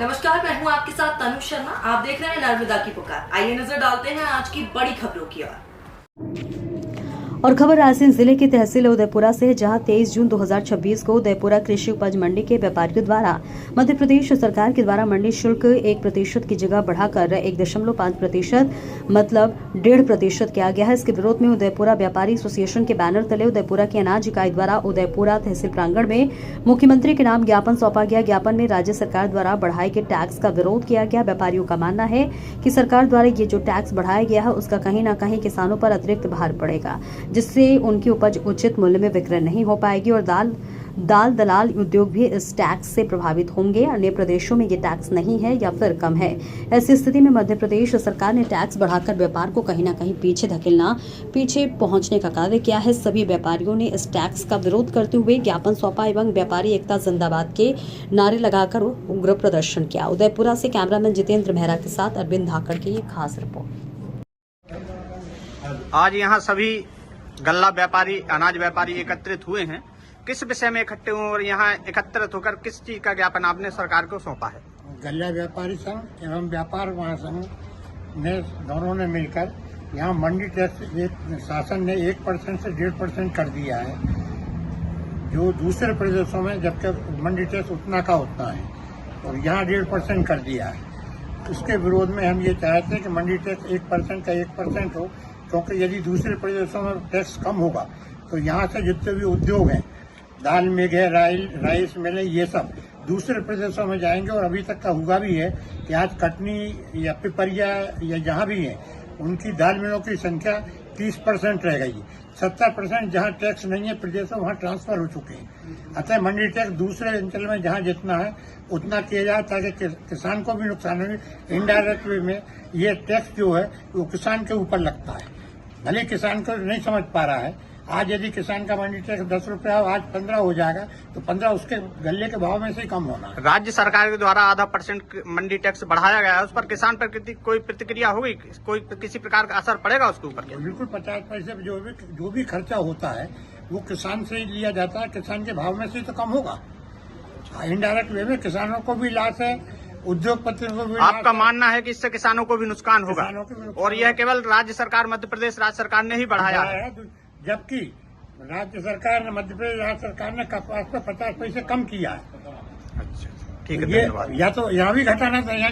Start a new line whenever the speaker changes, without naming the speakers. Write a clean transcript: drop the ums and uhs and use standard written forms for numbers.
नमस्कार, मैं हूं आपके साथ तनु शर्मा। आप देख रहे हैं नर्मदा की पुकार। आइए नजर डालते हैं आज की बड़ी खबरों की ओर।
और खबर रायसेन जिले की तहसील उदयपुरा से, जहां 23 जून 2026 को उदयपुरा कृषि उपज मंडी के व्यापारियों द्वारा मध्य प्रदेश सरकार के द्वारा मंडी शुल्क 1% की जगह बढ़ाकर 1.5% मतलब 1.5% किया गया है। इसके विरोध में उदयपुरा व्यापारी एसोसिएशन के बैनर तले उदयपुरा की अनाज इकाई द्वारा उदयपुरा तहसील प्रांगण में मुख्यमंत्री के नाम ज्ञापन सौंपा गया। ज्ञापन में राज्य सरकार द्वारा बढ़ाए गए टैक्स का विरोध किया गया। व्यापारियों का मानना है कि सरकार द्वारा ये जो टैक्स बढ़ाया गया है उसका कहीं न कहीं किसानों पर अतिरिक्त भार पड़ेगा, जिससे उनकी उपज उचित मूल्य में विक्रय नहीं हो पाएगी और दाल दलाल उद्योग भी इस टैक्स से प्रभावित होंगे। अन्य प्रदेशों में ये टैक्स नहीं है या फिर कम है। ऐसी स्थिति में मध्य प्रदेश सरकार ने टैक्स बढ़ाकर व्यापार को कहीं न कहीं पीछे पहुंचने का कार्य किया है। सभी व्यापारियों ने इस टैक्स का विरोध करते हुए ज्ञापन सौंपा एवं व्यापारी एकता जिंदाबाद के नारे लगाकर उग्र प्रदर्शन किया। उदयपुरा से कैमरामैन जितेंद्र मेहरा के साथ अरविंद धाकड़ की ये खास रिपोर्ट।
आज यहाँ सभी गल्ला व्यापारी, अनाज व्यापारी एकत्रित हुए हैं। किस विषय में इकट्ठे हुए और यहाँ एकत्रित होकर किस चीज का ज्ञापन आपने सरकार को सौंपा है?
गल्ला व्यापारी संघ एवं व्यापार महासंघ ने दोनों ने मिलकर यहाँ मंडी टैक्स शासन ने 1% से 1.5% कर दिया है, जो दूसरे प्रदेशों में जबकि मंडी टैक्स उतना का उतना है और यहाँ 1.5% कर दिया है। उसके विरोध में हम ये चाहते हैं कि मंडी टैक्स 1% का 1% हो, क्योंकि यदि दूसरे प्रदेशों में टैक्स कम होगा तो यहाँ से जितने भी उद्योग हैं, दाल मिल, राइस मिल, ये सब दूसरे प्रदेशों में जाएंगे। और अभी तक का हुआ भी है कि आज कटनी या पिपरिया या जहाँ भी है उनकी दाल मिलों की संख्या 30% रह गई। 70% जहाँ टैक्स नहीं है प्रदेशों वहाँ ट्रांसफर हो चुके हैं। अतः मंडी टैक्स दूसरे अंचल में जहाँ जितना है उतना किया जाए ताकि किसान को भी नुकसान हो। इनडायरेक्ट वे में ये टैक्स जो है वो किसान के ऊपर लगता है, भले किसान को नहीं समझ पा रहा है। आज यदि किसान का मंडी टैक्स 10 रुपया हो, आज 15 हो जाएगा तो 15 उसके गल्ले के भाव में से ही कम होना है।
राज्य सरकार के द्वारा आधा % मंडी टैक्स बढ़ाया गया है, उस पर किसान पर कोई प्रतिक्रिया होगी? कोई किसी प्रकार का असर पड़ेगा उसके ऊपर?
बिल्कुल 50 पैसे जो भी खर्चा होता है वो किसान से ही लिया जाता है, किसान के भाव में से तो कम होगा। इनडायरेक्ट वे में किसानों को भी लाभ है, उद्योगपतियों को भी।
आपका मानना है कि इससे किसानों को भी नुकसान होगा और यह केवल राज्य सरकार, मध्य प्रदेश राज्य सरकार ने ही बढ़ाया है,
जबकि राज्य सरकार ने, मध्य प्रदेश राज्य सरकार ने कपास पर 50 पैसे कम किया है।
अच्छा, ठीक है,
ये
धन्यवाद।
या तो यहाँ भी घटाना चाहिए,